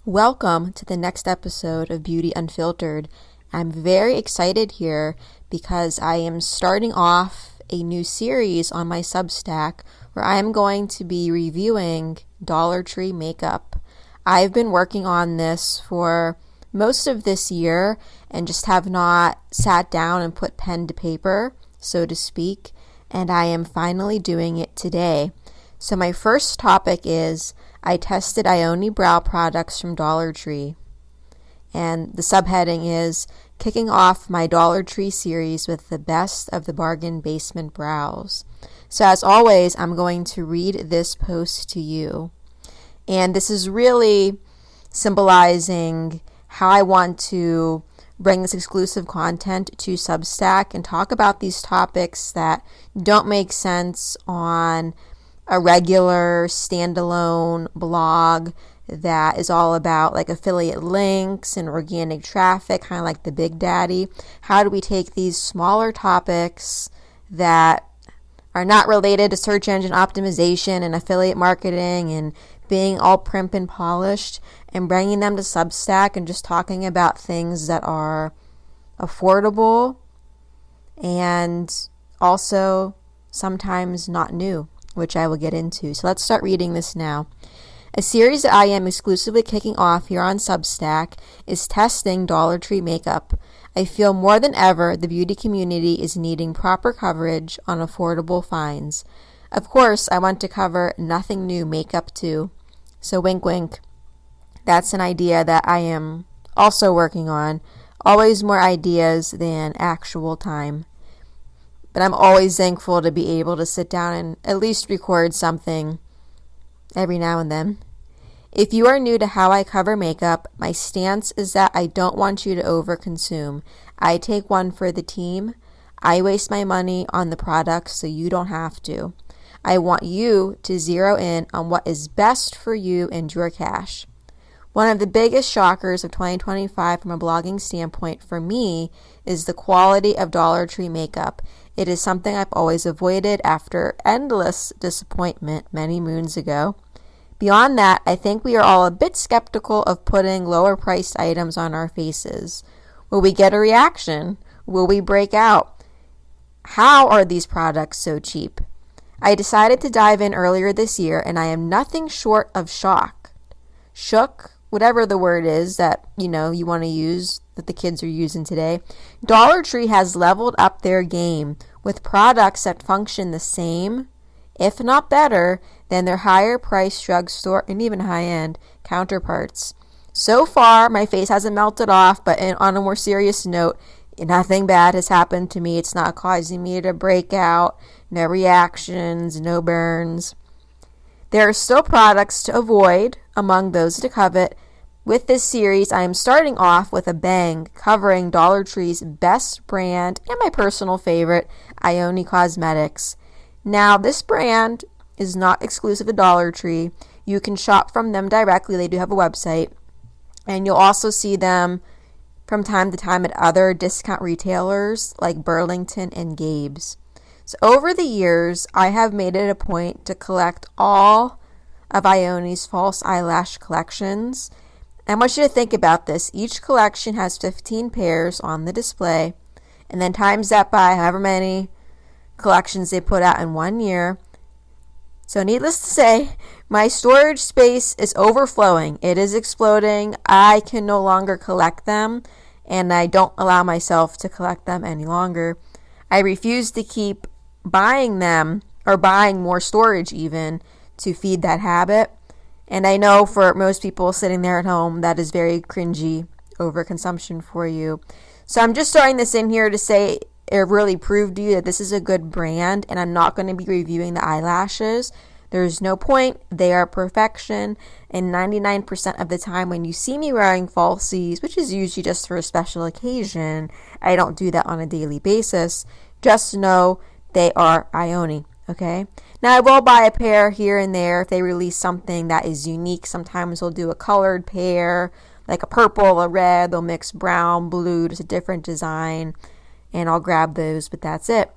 Welcome to the next episode of Beauty Unfiltered. I'm very excited here because I am starting off a new series on my Substack where I am going to be reviewing Dollar Tree makeup. I've been working on this for most of this year and just have not sat down and put pen to paper, so to speak, and I am finally doing it today. So my first topic is I tested Ioni brow products from Dollar Tree. And the subheading is kicking off my Dollar Tree series with the best of the bargain basement brows. So as always, I'm going to read this post to you. And this is really symbolizing how I want to bring this exclusive content to Substack and talk about these topics that don't make sense on a regular standalone blog that is all about like affiliate links and organic traffic, kind of like the Big Daddy. How do we take these smaller topics that are not related to search engine optimization and affiliate marketing and being all prim and polished and bringing them to Substack and just talking about things that are affordable and also sometimes not new, which I will get into. So let's start reading this now. A series that I am exclusively kicking off here on Substack is testing Dollar Tree makeup. I feel more than ever the beauty community is needing proper coverage on affordable finds. Of course, I want to cover nothing new makeup too. So wink wink. That's an idea that I am also working on. Always more ideas than actual time. But I'm always thankful to be able to sit down and at least record something every now and then. If you are new to how I cover makeup, my stance is that I don't want you to overconsume. I take one for the team. I waste my money on the products so you don't have to. I want you to zero in on what is best for you and your cash. One of the biggest shockers of 2025 from a blogging standpoint for me is the quality of Dollar Tree makeup. It is something I've always avoided after endless disappointment many moons ago. Beyond that, I think we are all a bit skeptical of putting lower priced items on our faces. Will we get a reaction? Will we break out? How are these products so cheap? I decided to dive in earlier this year and I am nothing short of shocked. Shook? Whatever the word is that, you want to use, that the kids are using today. Dollar Tree has leveled up their game with products that function the same, if not better, than their higher priced drugstore and even high-end counterparts. So far, my face hasn't melted off, but on a more serious note, nothing bad has happened to me. It's not causing me to break out, no reactions, no burns. There are still products to avoid among those to covet. With this series, I am starting off with a bang, covering Dollar Tree's best brand and my personal favorite, Ioni Cosmetics. Now, this brand is not exclusive to Dollar Tree. You can shop from them directly. They do have a website. And you'll also see them from time to time at other discount retailers like Burlington and Gabe's. So over the years, I have made it a point to collect all of Ioni's false eyelash collections. I want you to think about this. Each collection has 15 pairs on the display, and then times that by however many collections they put out in 1 year. So needless to say, my storage space is overflowing. It is exploding. I can no longer collect them, and I don't allow myself to collect them any longer. I refuse to keep buying them or buying more storage even to feed that habit. And I know for most people sitting there at home, that is very cringy overconsumption for you. So I'm just throwing this in here to say it really proved to you that this is a good brand, and I'm not going to be reviewing the eyelashes. There's no point. They are perfection. And 99% of the time when you see me wearing falsies, which is usually just for a special occasion, I don't do that on a daily basis. Just know they are Ioni. Okay. Now I will buy a pair here and there if they release something that is unique. Sometimes they'll do a colored pair, like a purple, a red. They'll mix brown, blue, just a different design, and I'll grab those. But that's it.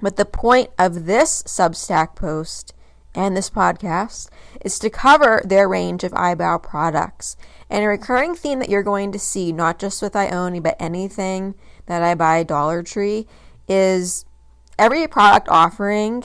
But the point of this Substack post and this podcast is to cover their range of eyebrow products. And a recurring theme that you're going to see, not just with Ioni, but anything that I buy at Dollar Tree, is every product offering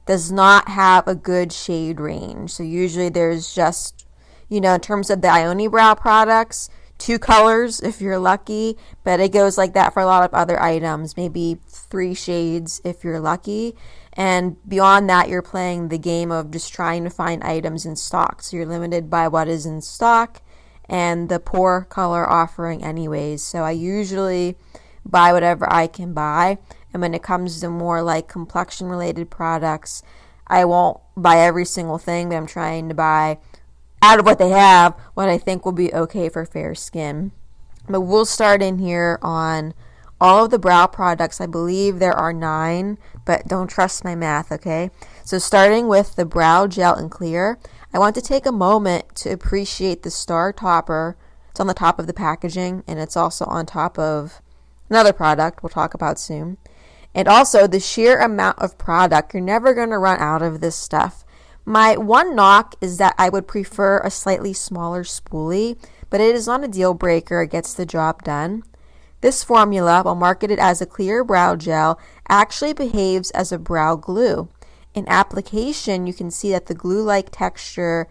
does not have a good shade range. So usually there's just, in terms of the Ioni brow products, 2 colors if you're lucky, but it goes like that for a lot of other items, maybe 3 shades if you're lucky. And beyond that, you're playing the game of just trying to find items in stock. So you're limited by what is in stock and the poor color offering anyways. So I usually buy whatever I can buy. And when it comes to more like complexion related products, I won't buy every single thing, but I'm trying to buy out of what they have, what I think will be okay for fair skin. But we'll start in here on all of the brow products. I believe there are 9, but don't trust my math, okay? So starting with the brow gel and clear, I want to take a moment to appreciate the star topper. It's on the top of the packaging, and it's also on top of another product we'll talk about soon. And also the sheer amount of product. You're never going to run out of this stuff. My one knock is that I would prefer a slightly smaller spoolie, but it is not a deal breaker. It gets the job done. This formula, while marketed as a clear brow gel, actually behaves as a brow glue. In application, you can see that the glue-like texture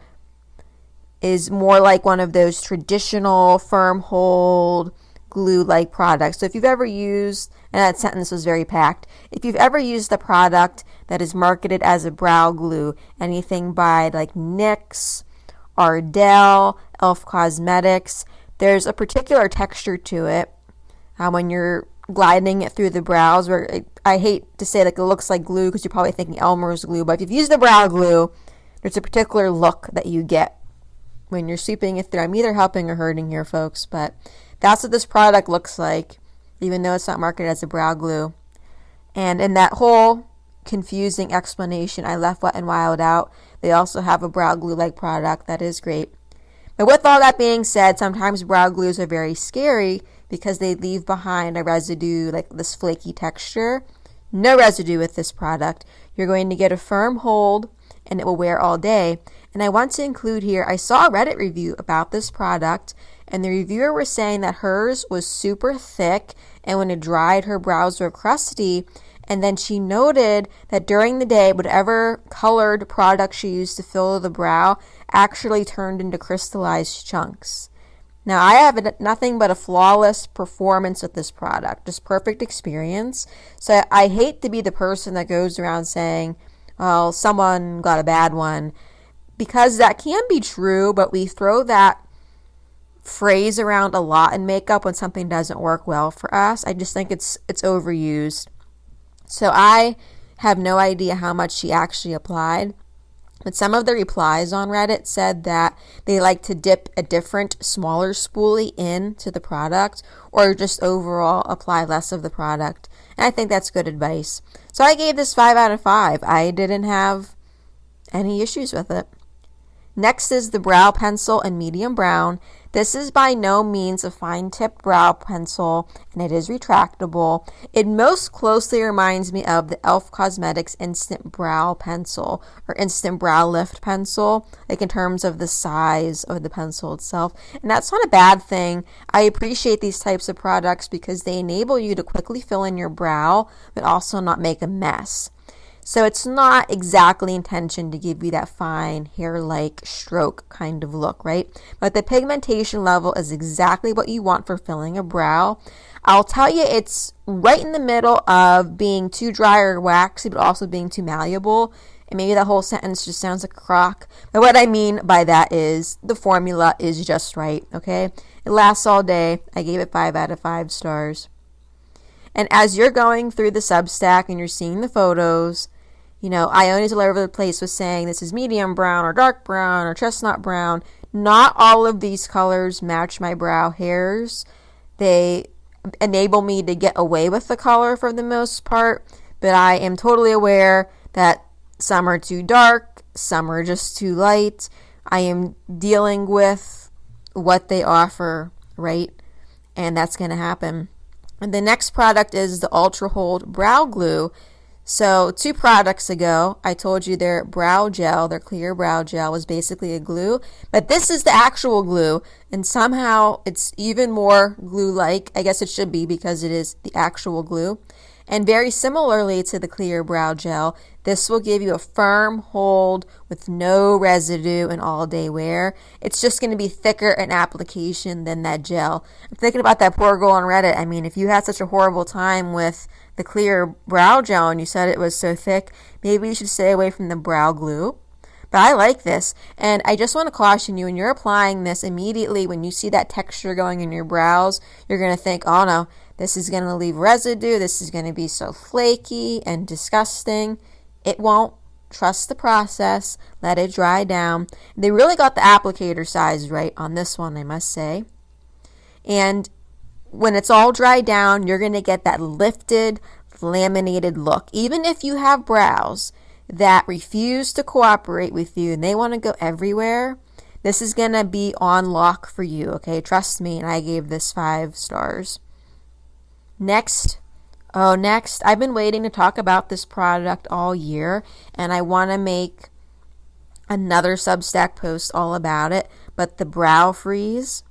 is more like one of those traditional firm hold glue-like products. So if you've ever used, and that sentence was very packed, if you've ever used the product that is marketed as a brow glue, anything by like NYX, Ardell, Elf Cosmetics, there's a particular texture to it when you're gliding it through the brows, where I hate to say like it looks like glue because you're probably thinking Elmer's glue, but if you've used the brow glue, there's a particular look that you get when you're sweeping it through. I'm either helping or hurting here, folks, but that's what this product looks like, even though it's not marketed as a brow glue. And in that whole confusing explanation, I left Wet n Wild out. They also have a brow glue-like product that is great. But with all that being said, sometimes brow glues are very scary because they leave behind a residue, like this flaky texture. No residue with this product. You're going to get a firm hold and it will wear all day. And I want to include here, I saw a Reddit review about this product, and the reviewer was saying that hers was super thick, and when it dried, her brows were crusty. And then she noted that during the day, whatever colored product she used to fill the brow actually turned into crystallized chunks. Now, I have nothing but a flawless performance with this product, just perfect experience. So I hate to be the person that goes around saying, well, someone got a bad one, because that can be true, but we throw that phrase around a lot in makeup when something doesn't work well for us. I just think it's overused. So I have no idea how much she actually applied, but some of the replies on Reddit said that they like to dip a different, smaller spoolie into the product, or just overall apply less of the product. And I think that's good advice. So I gave this 5 out of 5. I didn't have any issues with it. Next is the brow pencil in medium brown. This is by no means a fine-tip brow pencil, and it is retractable. It most closely reminds me of the Elf Cosmetics Instant Brow Pencil, or Instant Brow Lift Pencil, like in terms of the size of the pencil itself. And that's not a bad thing. I appreciate these types of products because they enable you to quickly fill in your brow, but also not make a mess. So it's not exactly intentioned to give you that fine hair-like stroke kind of look, right? But the pigmentation level is exactly what you want for filling a brow. I'll tell you, it's right in the middle of being too dry or waxy, but also being too malleable. And maybe that whole sentence just sounds like a crock. But what I mean by that is the formula is just right, okay? It lasts all day. I gave it 5 out of 5 stars. And as you're going through the Substack and you're seeing the photos, Ioni's all over the place was saying this is medium brown or dark brown or chestnut brown. Not all of these colors match my brow hairs. They enable me to get away with the color for the most part, but I am totally aware that some are too dark, some are just too light. I am dealing with what they offer, right? And that's going to happen. And the next product is the Ultra Hold Brow Glue. So 2 products ago, I told you their brow gel, their clear brow gel was basically a glue, but this is the actual glue, and somehow it's even more glue-like. I guess it should be because it is the actual glue. And very similarly to the clear brow gel, this will give you a firm hold with no residue in all-day wear. It's just going to be thicker in application than that gel. I'm thinking about that poor girl on Reddit. I mean, if you had such a horrible time with the clear brow gel and you said it was so thick, maybe you should stay away from the brow glue. But I like this, and I just want to caution you, when you're applying this, immediately when you see that texture going in your brows, you're going to think, oh no, this is going to leave residue, this is going to be so flaky and disgusting. It won't. Trust the process, let it dry down. They really got the applicator size right on this one, I must say. And when it's all dried down, you're going to get that lifted, laminated look. Even if you have brows that refuse to cooperate with you and they want to go everywhere, this is going to be on lock for you, okay? Trust me, and I gave this 5 stars. Next, I've been waiting to talk about this product all year, and I want to make another Substack post all about it, but the Brow Freeze,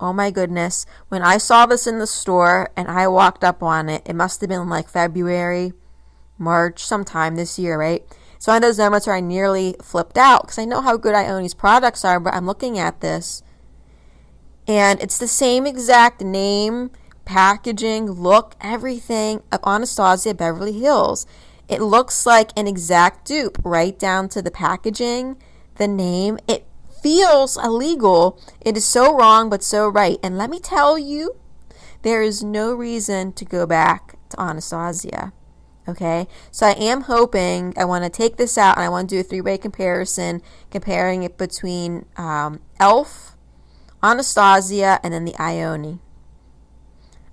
oh my goodness. When I saw this in the store and I walked up on it, it must have been like February, March, sometime this year, right? So one of those moments where I nearly flipped out because I know how good Ioni's products are, but I'm looking at this and it's the same exact name, packaging, look, everything of Anastasia Beverly Hills. It looks like an exact dupe right down to the packaging, the name. It feels illegal. It is so wrong but so right. And let me tell you, there is no reason to go back to Anastasia. Okay, so I am hoping, I want to take this out and I want to do a 3-way comparison, comparing it between e.l.f., Anastasia, and then the Ioni.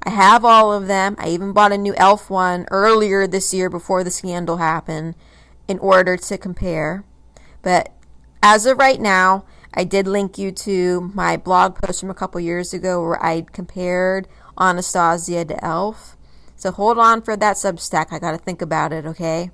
I have all of them. I even bought a new e.l.f. one earlier this year before the scandal happened in order to compare. But as of right now, I did link you to my blog post from a couple years ago where I compared Anastasia to e.l.f. So hold on for that Substack. I got to think about it, okay?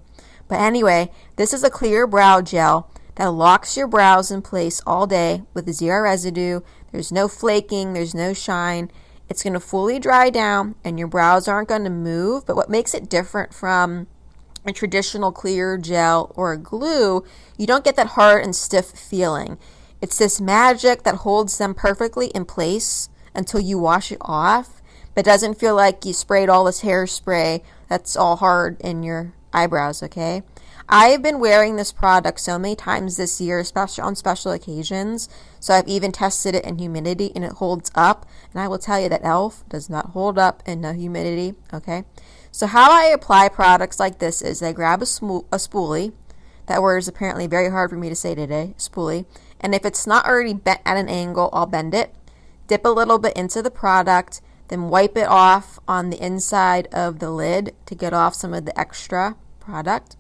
But anyway, this is a clear brow gel that locks your brows in place all day with 0 residue. There's no flaking. There's no shine. It's going to fully dry down and your brows aren't going to move. But what makes it different from a traditional clear gel or a glue, you don't get that hard and stiff feeling. It's this magic that holds them perfectly in place until you wash it off. But it doesn't feel like you sprayed all this hairspray that's all hard in your eyebrows, okay? I've been wearing this product so many times this year, especially on special occasions. So I've even tested it in humidity and it holds up. And I will tell you that e.l.f. does not hold up in no humidity, okay? So how I apply products like this is I grab a spoolie. That word is apparently very hard for me to say today, spoolie. And if it's not already bent at an angle, I'll bend it. Dip a little bit into the product. Then wipe it off on the inside of the lid to get off some of the extra product.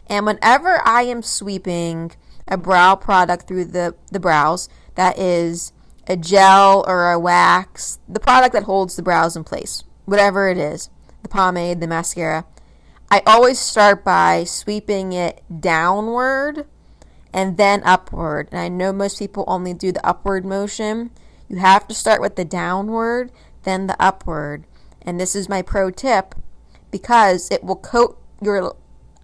And whenever I am sweeping a brow product through the brows, that is a gel or a wax, the product that holds the brows in place, whatever it is, the pomade, the mascara, I always start by sweeping it downward and then upward. And I know most people only do the upward motion. You have to start with the downward, then the upward. And this is my pro tip because it will coat your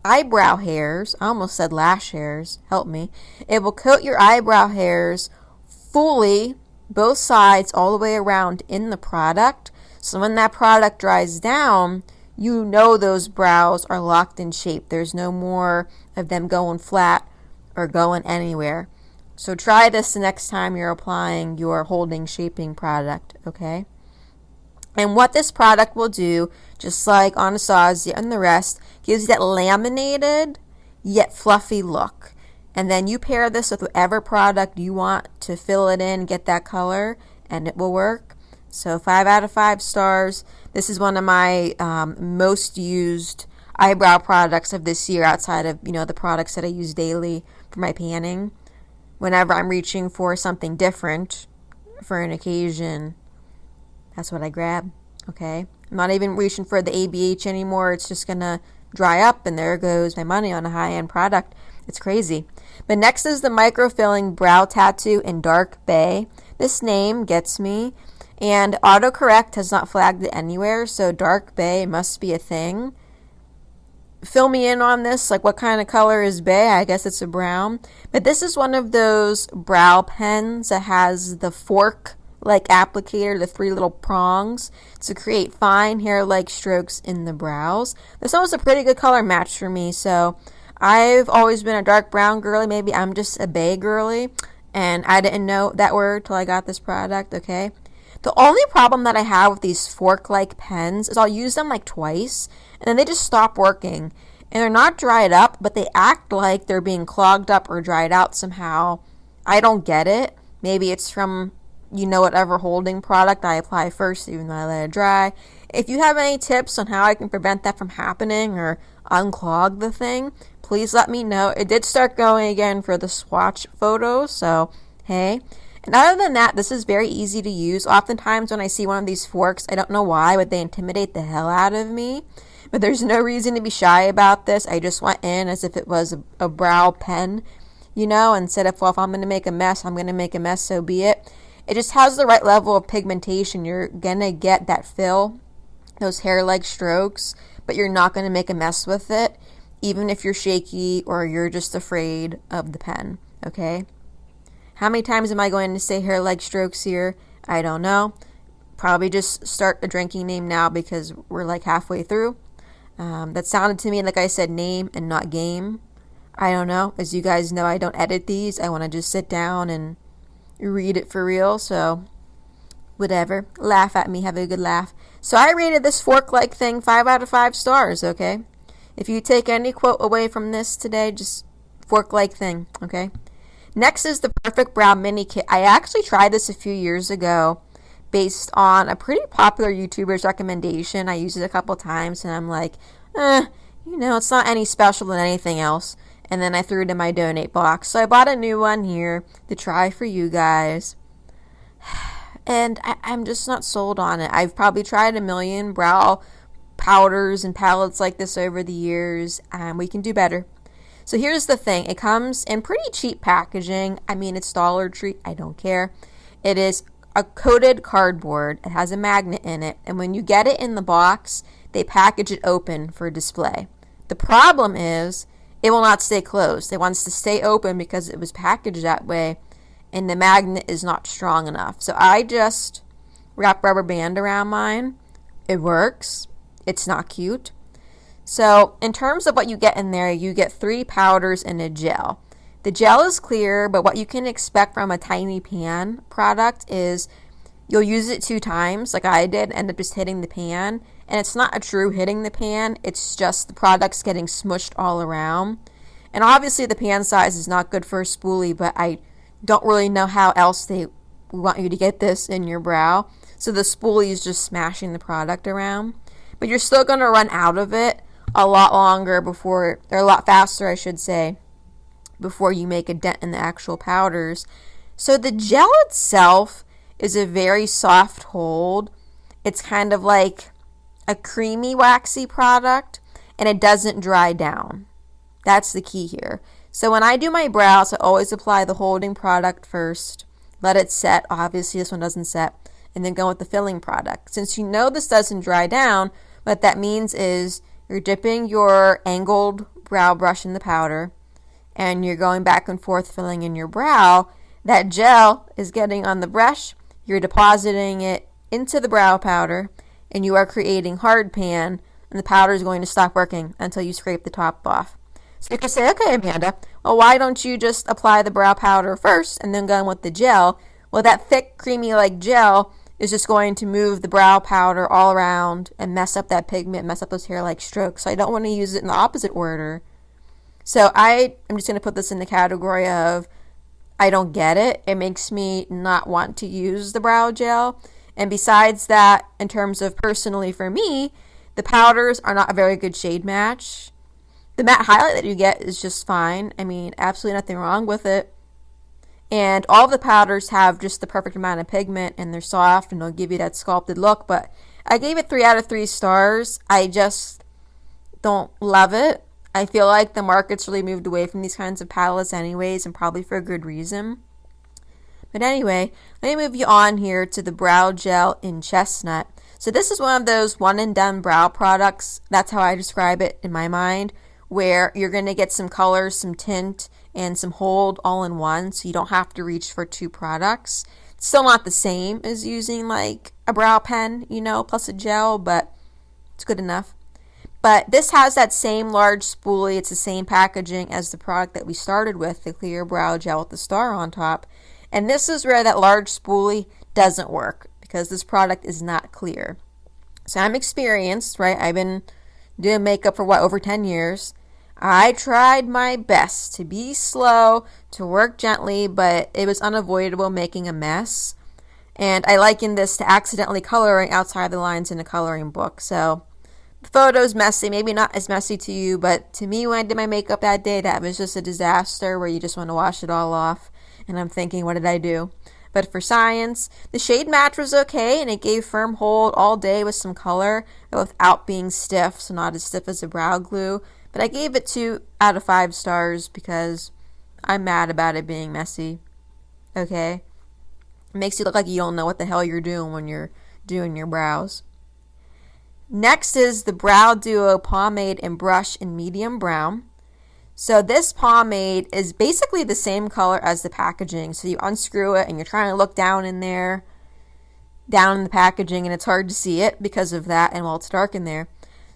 eyebrow hairs. I almost said lash hairs. Help me. It will coat your eyebrow hairs fully, both sides, all the way around in the product. So when that product dries down, you know those brows are locked in shape. There's no more of them going flat or going anywhere. So try this the next time you're applying your holding shaping product, okay? And what this product will do, just like Anastasia and the rest, gives you that laminated yet fluffy look. And then you pair this with whatever product you want to fill it in, get that color, and it will work. So 5 out of 5 stars. This is one of my most used eyebrow products of this year outside of, the products that I use daily for my panning. Whenever I'm reaching for something different for an occasion, that's what I grab, okay? I'm not even reaching for the ABH anymore. It's just going to dry up, and there goes my money on a high-end product. It's crazy. But next is the microfilling brow tattoo in dark bay. This name gets me, and autocorrect has not flagged it anywhere, so dark bay must be a thing. Fill me in on this, like what kind of color is bay? I guess it's a brown. But this is one of those brow pens that has the fork-like applicator, the 3 little prongs, to create fine hair-like strokes in the brows. This one was a pretty good color match for me, so I've always been a dark brown girly. Maybe I'm just a bay girly, and I didn't know that word till I got this product, okay? The only problem that I have with these fork-like pens is I'll use them like twice, and then they just stop working. And they're not dried up, but they act like they're being clogged up or dried out somehow. I don't get it. Maybe it's from, whatever holding product I apply first, even though I let it dry. If you have any tips on how I can prevent that from happening or unclog the thing, please let me know. It did start going again for the swatch photos, so hey. And other than that, this is very easy to use. Oftentimes when I see one of these forks, I don't know why, but they intimidate the hell out of me. But there's no reason to be shy about this. I just went in as if it was a brow pen, and said, if I'm going to make a mess, I'm going to make a mess, so be it. It just has the right level of pigmentation. You're going to get that fill, those hair-like strokes, but you're not going to make a mess with it, even if you're shaky or you're just afraid of the pen, okay? How many times am I going to say hair-like strokes here? I don't know. Probably just start a drinking name now because we're like halfway through. That sounded to me like I said name and not game. I don't know. As you guys know, I don't edit these. I want to just sit down and read it for real. So whatever. Laugh at me. Have a good laugh. So I rated this fork-like thing 5 out of 5 stars, okay? If you take any quote away from this today, just fork-like thing, okay? Next is the Perfect Brow Mini Kit. I actually tried this a few years ago based on a pretty popular YouTuber's recommendation. I used it a couple times and I'm like, it's not any special than anything else. And then I threw it in my donate box. So I bought a new one here to try for you guys. And I'm just not sold on it. I've probably tried a million brow powders and palettes like this over the years, and we can do better. So here's the thing. It comes in pretty cheap packaging. I mean, it's Dollar Tree. I don't care. It is a coated cardboard. It has a magnet in it. And when you get it in the box, they package it open for display. The problem is it will not stay closed. It wants to stay open because it was packaged that way, and the magnet is not strong enough. So I just wrap rubber band around mine. It works. It's not cute. So in terms of what you get in there, you get 3 powders and a gel. The gel is clear, but what you can expect from a tiny pan product is you'll use it 2 times, like I did, end up just hitting the pan. And it's not a true hitting the pan. It's just the product's getting smushed all around. And obviously the pan size is not good for a spoolie, but I don't really know how else they want you to get this in your brow. So the spoolie is just smashing the product around. But you're still going to run out of it a lot longer before, or a lot faster, I should say, before you make a dent in the actual powders. So the gel itself is a very soft hold. It's kind of like a creamy, waxy product, and it doesn't dry down. That's the key here. So when I do my brows, I always apply the holding product first, let it set. Obviously, this one doesn't set, and then go with the filling product. Since you know this doesn't dry down, what that means is you're dipping your angled brow brush in the powder, and you're going back and forth filling in your brow. That gel is getting on the brush. You're depositing it into the brow powder, and you are creating hard pan, and the powder is going to stop working until you scrape the top off. So you can say, okay, Amanda, well, why don't you just apply the brow powder first and then go in with the gel? Well, that thick, creamy-like gel is just going to move the brow powder all around and mess up that pigment, mess up those hair-like strokes. So I don't want to use it in the opposite order. So I'm just going to put this in the category of I don't get it. It makes me not want to use the brow gel. And besides that, in terms of personally for me, the powders are not a very good shade match. The matte highlight that you get is just fine. I mean, absolutely nothing wrong with it. And all of the powders have just the perfect amount of pigment, and they're soft, and they'll give you that sculpted look. But I gave it 3 out of 3 stars. I just Don't love it. I feel like the market's really moved away from these kinds of palettes anyways, and probably for a good reason. But anyway, let me move you on here to the brow gel in chestnut. So this is one of those one and done brow products. That's how I describe it in my mind, where you're going to get some color, some tint, and some hold all in one, so you don't have to reach for two products. It's still not the same as using like a brow pen, plus a gel, but it's good enough. But this has that same large spoolie. It's the same packaging as the product that we started with, the clear brow gel with the star on top. And this is where that large spoolie doesn't work, because this product is not clear. So I'm experienced, right? I've been doing makeup for over 10 years. I tried my best to be slow, to work gently, but it was unavoidable making a mess. And I liken this to accidentally coloring outside the lines in a coloring book. So the photo's messy, maybe not as messy to you, but to me when I did my makeup that day, that was just a disaster where you just want to wash it all off. And I'm thinking, what did I do? But for science, the shade match was okay, and it gave firm hold all day with some color, but without being stiff, so not as stiff as a brow glue. But I gave it 2 out of 5 stars because I'm mad about it being messy. Okay? It makes you look like you don't know what the hell you're doing when you're doing your brows. Next is the Brow Duo Pomade and Brush in medium brown. So this pomade is basically the same color as the packaging. So you unscrew it and you're trying to look down in there, down in the packaging, and it's hard to see it because of that, and it's dark in there.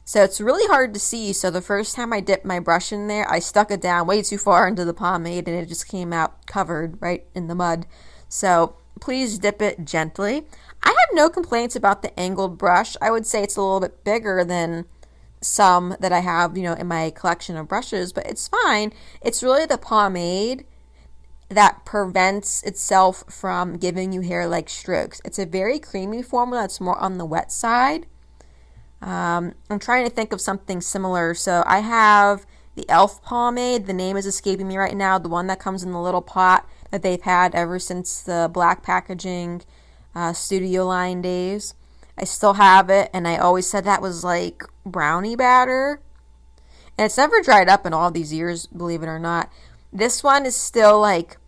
So it's really hard to see. So the first time I dipped my brush in there, I stuck it down way too far into the pomade and it just came out covered right in the mud. So please dip it gently. I have no complaints about the angled brush. I would say it's a little bit bigger than some that I have, in my collection of brushes, but it's fine. It's really the pomade that prevents itself from giving you hair-like strokes. It's a very creamy formula. It's more on the wet side. I'm trying to think of something similar. So I have the e.l.f. pomade. The name is escaping me right now. The one that comes in the little pot that they've had ever since the black packaging studio line days. I still have it, and I always said that was like brownie batter. And it's never dried up in all these years, believe it or not. This one is still like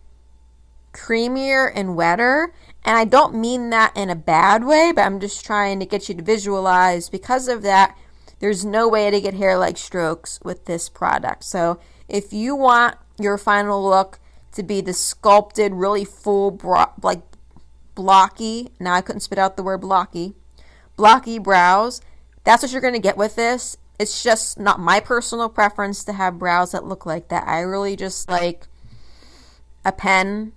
creamier and wetter. And I don't mean that in a bad way, but I'm just trying to get you to visualize. Because of that, there's no way to get hair-like strokes with this product. So if you want your final look to be the sculpted, really full, blocky, now I couldn't spit out the word blocky brows, that's what you're going to get with this. It's just not my personal preference to have brows that look like that. I really just like a pen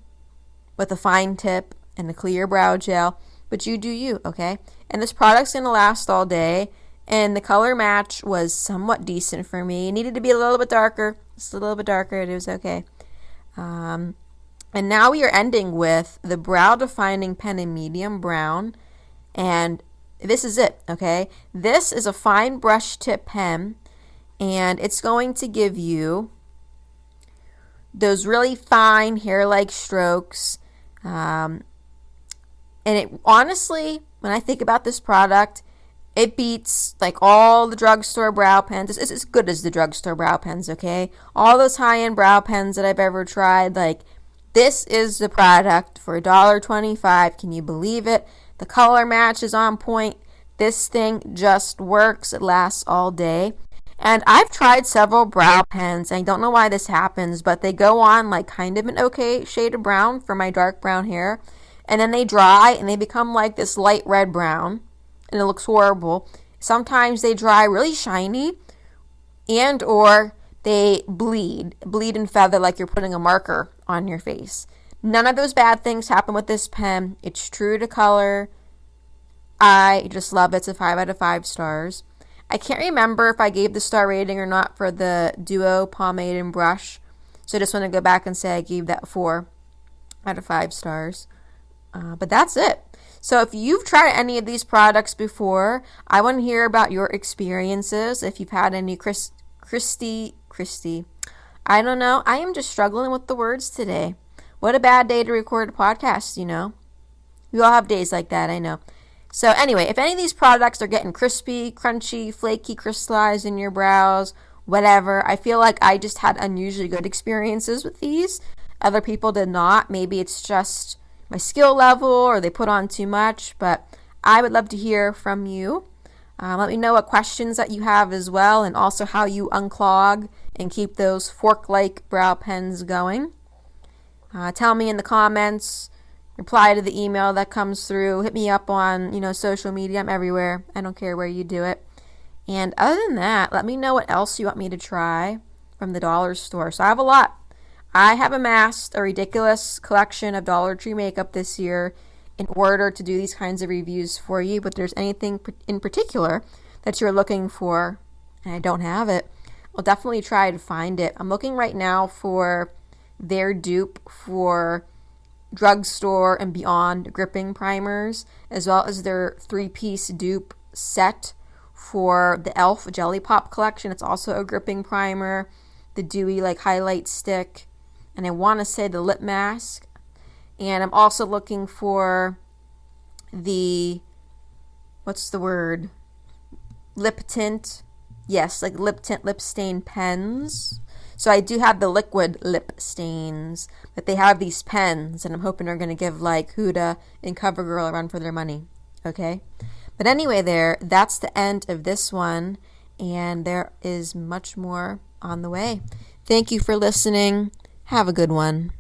with a fine tip and a clear brow gel, but you do you, okay? And this product's going to last all day, and the color match was somewhat decent for me. It needed to be a little bit darker. Just a little bit darker, it was okay. And now we are ending with the Brow Defining Pen in medium brown, and this is it, okay? This is a fine brush tip pen, and it's going to give you those really fine hair-like strokes. And it honestly, when I think about this product, it beats like all the drugstore brow pens. It's as good as the drugstore brow pens, okay? All those high-end brow pens that I've ever tried, like this is the product for $1.25. Can you believe it? The color match is on point. This thing just works. It lasts all day. And I've tried several brow pens. I don't know why this happens, but they go on like kind of an okay shade of brown for my dark brown hair. And then they dry and they become like this light red brown. And it looks horrible. Sometimes they dry really shiny, and or they bleed and feather like you're putting a marker on your face. None of those bad things happen with this pen. It's true to color. I just love it. It's a 5 out of 5 stars. I can't remember if I gave the star rating or not for the Duo Pomade and Brush. So I just want to go back and say I gave that 4 out of 5 stars. But that's it. So if you've tried any of these products before, I want to hear about your experiences. If you've had any Christy, I don't know. I am just struggling with the words today. What a bad day to record a podcast, We all have days like that, I know. So anyway, if any of these products are getting crispy, crunchy, flaky, crystallized in your brows, whatever, I feel like I just had unusually good experiences with these. Other people did not. Maybe it's just my skill level or they put on too much, but I would love to hear from you. Let me know what questions that you have as well, and also how you unclog and keep those fork-like brow pens going. Tell me in the comments, reply to the email that comes through, hit me up on, social media. I'm everywhere. I don't care where you do it. And other than that, let me know what else you want me to try from the dollar store. So I have a lot. I have amassed a ridiculous collection of Dollar Tree makeup this year in order to do these kinds of reviews for you. But if there's anything in particular that you're looking for and I don't have it, I'll definitely try to find it. I'm looking right now for their dupe for drugstore and beyond gripping primers, as well as their 3-piece dupe set for the e.l.f. Jelly Pop collection. It's also a gripping primer, the dewy highlight stick, and I want to say the lip mask. And I'm also looking for the, lip tint. Yes, lip tint, lip stain pens. So I do have the liquid lip stains, but they have these pens, and I'm hoping they're going to give Huda and CoverGirl a run for their money. Okay? But anyway, that's the end of this one, and there is much more on the way. Thank you for listening. Have a good one.